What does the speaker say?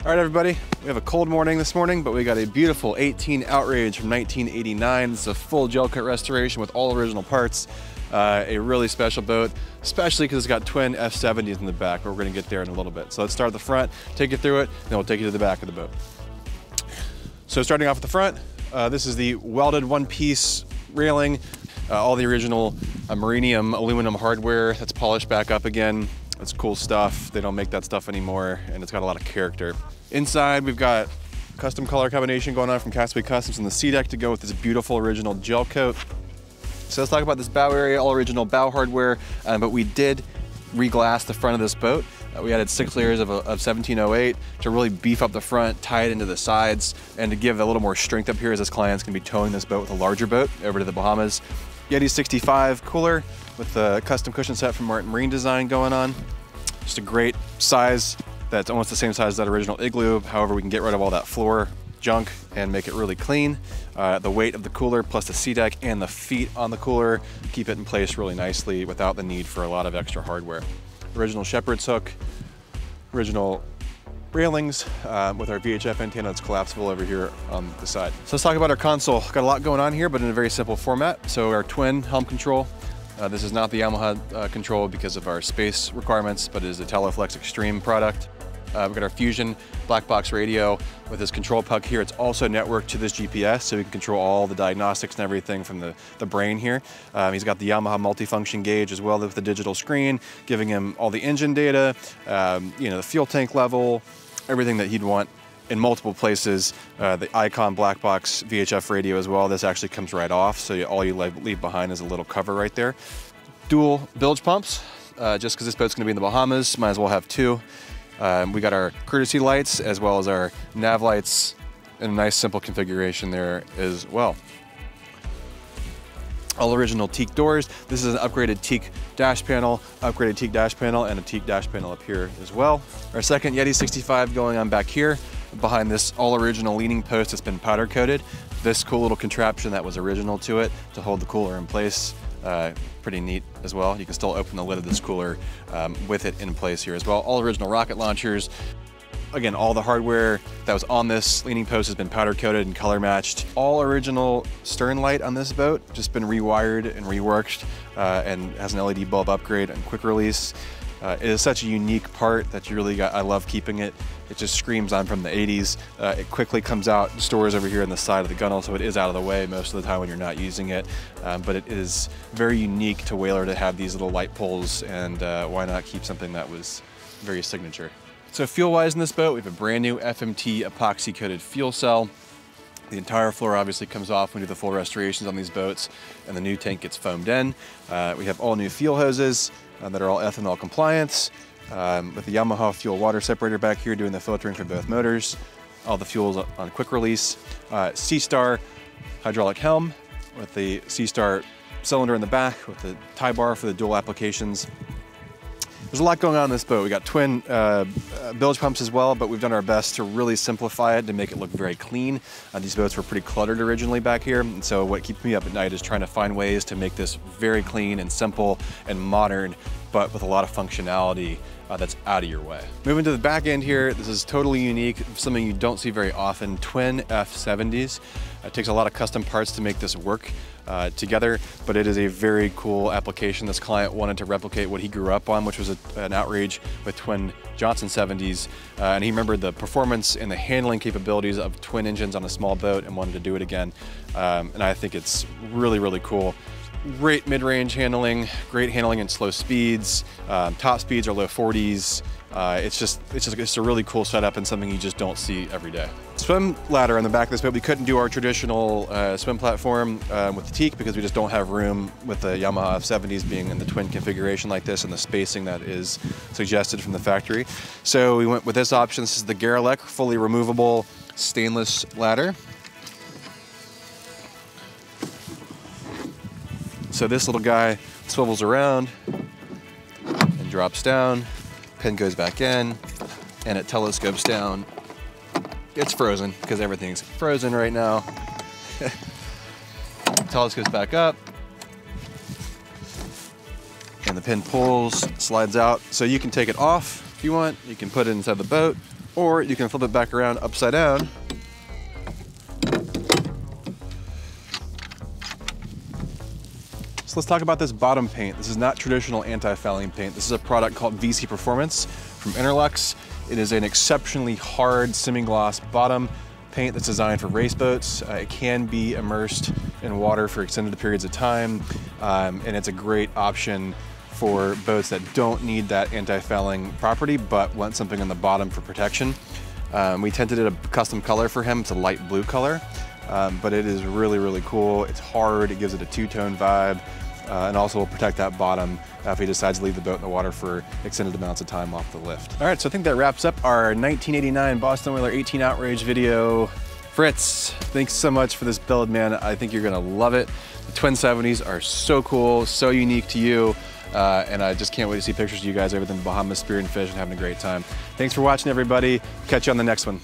All right, everybody, we have a cold morning this morning, but we got a beautiful 18 Outrage from 1989. It's a full gel coat restoration with all original parts. A really special boat, especially because it's got twin F70s in the back, but we're gonna get there in a little bit. So let's start at the front, take you through it, then we'll take you to the back of the boat. So starting off at the front, this is the welded one-piece railing, all the original Marinium aluminum hardware that's polished back up again. It's cool stuff. They don't make that stuff anymore, and it's got a lot of character. Inside, we've got custom color combination going on from Castaway Customs in the sea deck to go with this beautiful original gel coat. So let's talk about this bow area, all original bow hardware, but we did re-glass the front of this boat. We added 6 layers of 1708 to really beef up the front, tie it into the sides, and to give a little more strength up here as this client's gonna be towing this boat with a larger boat over to the Bahamas. Yeti 65 cooler with the custom cushion set from Martin Marine Design going on. Just a great size that's almost the same size as that original Igloo. However, we can get rid of all that floor junk and make it really clean. The weight of the cooler plus the sea deck and the feet on the cooler keep it in place really nicely without the need for a lot of extra hardware. Original shepherd's hook, original railings with our VHF antenna that's collapsible over here on the side. So let's talk about our console. Got a lot going on here, but in a very simple format. So our twin helm control. This is not the Yamaha control because of our space requirements, but it is a Teleflex Extreme product. We've got our Fusion black box radio with this control puck here. It's also networked to this GPS, so we can control all the diagnostics and everything from the brain here. He's got the Yamaha multifunction gauge as well with the digital screen, giving him all the engine data, the fuel tank level, everything that he'd want in multiple places. The Icon black box VHF radio as well. This actually comes right off, so all you leave behind is a little cover right there. Dual bilge pumps, just because this boat's gonna be in the Bahamas, might as well have 2. We got our courtesy lights as well as our nav lights in a nice simple configuration there as well. All original teak doors. This is an upgraded teak dash panel, and a teak dash panel up here as well. Our second Yeti 65 going on back here. Behind this all original leaning post that's been powder coated. This cool little contraption that was original to it to hold the cooler in place. Pretty neat as well. You can still open the lid of this cooler with it in place here as well. All original rocket launchers. Again, all the hardware that was on this leaning post has been powder coated and color matched. All original stern light on this boat, just been rewired and reworked and has an LED bulb upgrade and quick release. It is such a unique part that I love keeping it. It just screams I'm from the 80s. It quickly comes out and stores over here on the side of the gunnel, so it is out of the way most of the time when you're not using it. But it is very unique to Whaler to have these little light poles, and why not keep something that was very signature. So fuel-wise in this boat, we have a brand new FMT epoxy-coated fuel cell. The entire floor obviously comes off when we do the full restorations on these boats, and the new tank gets foamed in. We have all new fuel hoses that are all ethanol compliant, with the Yamaha fuel water separator back here doing the filtering for both motors. All the fuels on quick release. C-Star hydraulic helm with the C-Star cylinder in the back with the tie bar for the dual applications. There's a lot going on in this boat. We got twin bilge pumps as well, but we've done our best to really simplify it to make it look very clean. These boats were pretty cluttered originally back here, and so what keeps me up at night is trying to find ways to make this very clean and simple and modern, but with a lot of functionality that's out of your way. Moving to the back end here, this is totally unique, something you don't see very often, twin F70s. It takes a lot of custom parts to make this work together, but it is a very cool application. This client wanted to replicate what he grew up on, which was an Outrage with twin Johnson 70s, and he remembered the performance and the handling capabilities of twin engines on a small boat and wanted to do it again, and I think it's really, really cool. Great mid-range handling, great handling in slow speeds, top speeds are low 40s. It's a really cool setup and something you just don't see every day. Swim ladder on the back of this boat. We couldn't do our traditional swim platform with the teak because we just don't have room with the Yamaha F70s being in the twin configuration like this and the spacing that is suggested from the factory. So we went with this option. This is the Garelec fully removable stainless ladder. So this little guy swivels around and drops down, pin goes back in, and it telescopes down. It's frozen because everything's frozen right now. Telescopes back up, and the pin pulls, slides out. So you can take it off if you want. You can put it inside the boat, or you can flip it back around upside down. So let's talk about this bottom paint. This is not traditional anti-fouling paint. This is a product called VC Performance from Interlux. It is an exceptionally hard semi-gloss bottom paint that's designed for race boats. It can be immersed in water for extended periods of time, and it's a great option for boats that don't need that anti-fouling property but want something on the bottom for protection. We tinted it a custom color for him. It's a light blue color, but it is really, really cool. It's hard, it gives it a two-tone vibe, and also will protect that bottom if he decides to leave the boat in the water for extended amounts of time off the lift. All right, so I think that wraps up our 1989 Boston Whaler 18 Outrage video. Fritz, thanks so much for this build, man. I think you're gonna love it. The Twin 70s are so cool, so unique to you, and I just can't wait to see pictures of you guys over in the Bahamas spearing fish and having a great time. Thanks for watching, everybody. Catch you on the next one.